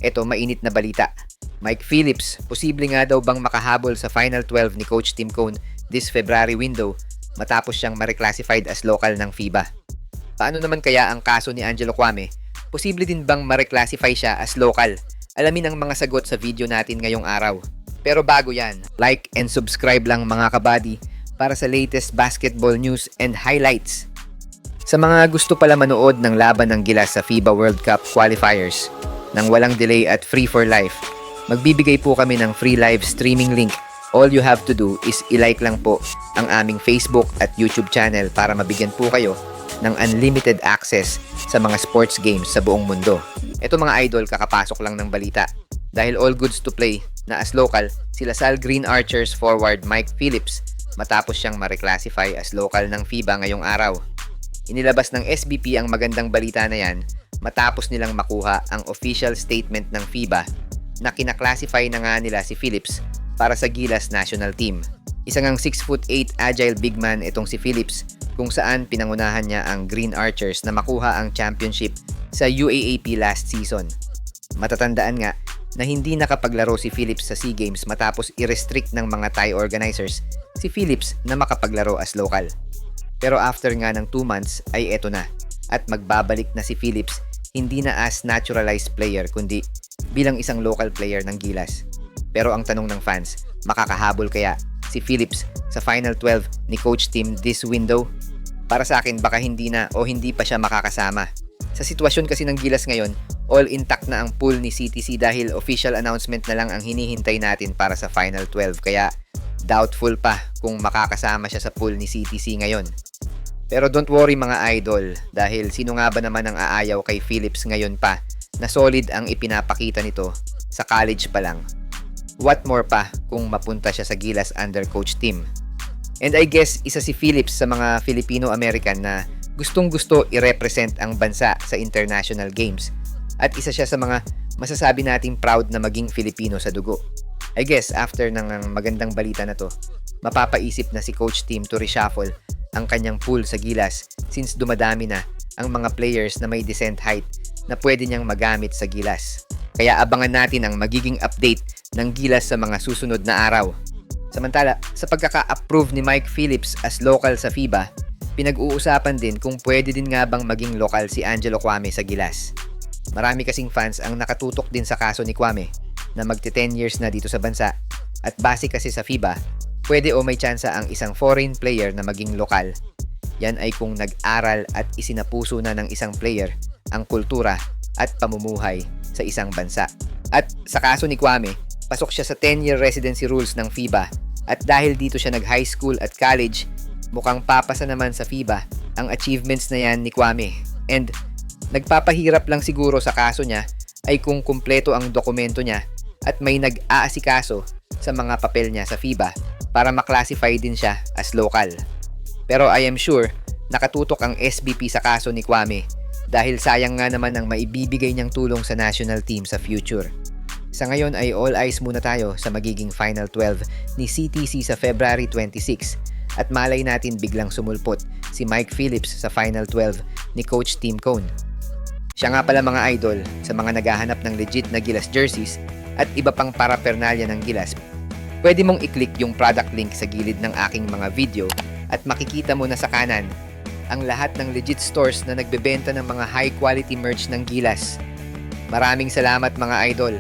Eto, mainit na balita. Mike Phillips, posible nga daw bang makahabol sa Final 12 ni Coach Tim Cone this February window matapos siyang ma-reclassified as local ng FIBA. Paano naman kaya ang kaso ni Angelo Kwame? Posible din bang ma-reclassify siya as local? Alamin ang mga sagot sa video natin ngayong araw. Pero bago yan, like and subscribe lang mga kabady para sa latest basketball news and highlights. Sa mga gusto pala manood ng laban ng Gilas sa FIBA World Cup qualifiers nang walang delay at free for life, magbibigay po kami ng free live streaming link. All you have to do is i-like lang po ang aming Facebook at YouTube channel para mabigyan po kayo ng unlimited access sa mga sports games sa buong mundo. Ito mga idol, kakapasok lang ng balita. Dahil all goods to play na as local, sila Sal Green Archers forward Mike Phillips matapos siyang ma-reclassify as local ng FIBA ngayong araw. Inilabas ng SBP ang magandang balita na yan matapos nilang makuha ang official statement ng FIBA na kinaklasify na nga nila si Phillips para sa Gilas national team. Isang ang 6'8" agile big man itong si Phillips kung saan pinangunahan niya ang Green Archers na makuha ang championship sa UAAP last season. Matatandaan nga na hindi nakapaglaro si Phillips sa SEA Games matapos i-restrict ng mga Thai organizers si Phillips na makapaglaro as local. Pero after nga ng 2 months ay eto na at magbabalik na si Phillips hindi na as naturalized player kundi bilang isang local player ng Gilas. Pero ang tanong ng fans, makakahabol kaya si Phillips sa Final 12 ni Coach Tim this window? Para sa akin baka hindi na o hindi pa siya makakasama. Sa sitwasyon kasi ng Gilas ngayon, all intact na ang pool ni CTC dahil official announcement na lang ang hinihintay natin para sa Final 12 kaya doubtful pa kung makakasama siya sa pool ni CTC ngayon. Pero don't worry mga idol dahil sino nga ba naman ang aayaw kay Phillips ngayon pa na solid ang ipinapakita nito sa college pa lang. What more pa kung mapunta siya sa Gilas under Coach Tim. And I guess isa si Phillips sa mga Filipino-American na gustong-gusto i-represent ang bansa sa international games. At isa siya sa mga masasabi nating proud na maging Filipino sa dugo. I guess after ng magandang balita na to, mapapaisip na si Coach Tim to reshuffle ang kanyang pool sa Gilas since dumadami na ang mga players na may decent height na pwede niyang magamit sa Gilas. Kaya abangan natin ang magiging update ng Gilas sa mga susunod na araw. Samantala, sa pagkaka-approve ni Mike Phillips as local sa FIBA, pinag-uusapan din kung pwede din nga bang maging local si Angelo Kwame sa Gilas. Marami kasing fans ang nakatutok din sa kaso ni Kwame na magte-10 years na dito sa bansa at base kasi sa FIBA, pwede o may tsansa ang isang foreign player na maging lokal. Yan ay kung nag-aral at isinapuso na ng isang player ang kultura at pamumuhay sa isang bansa. At sa kaso ni Kwame, pasok siya sa 10-year residency rules ng FIBA at dahil dito siya nag-high school at college, mukhang papasa naman sa FIBA ang achievements na yan ni Kwame. And nagpapahirap lang siguro sa kaso niya ay kung kumpleto ang dokumento niya at may nag-aasikaso sa mga papel niya sa FIBA para maklasify din siya as local. Pero I am sure nakatutok ang SBP sa kaso ni Kwame dahil sayang nga naman ang maibibigay niyang tulong sa national team sa future. Sa ngayon ay all eyes muna tayo sa magiging Final 12 ni CTC sa February 26 at malay natin biglang sumulpot si Mike Phillips sa Final 12 ni Coach Tim Cone. Siya nga pala mga idol sa mga naghahanap ng legit na Gilas jerseys at iba pang paraphernalia ng Gilas. Pwede mong i-click yung product link sa gilid ng aking mga video at makikita mo na sa kanan ang lahat ng legit stores na nagbebenta ng mga high quality merch ng Gilas. Maraming salamat mga idol!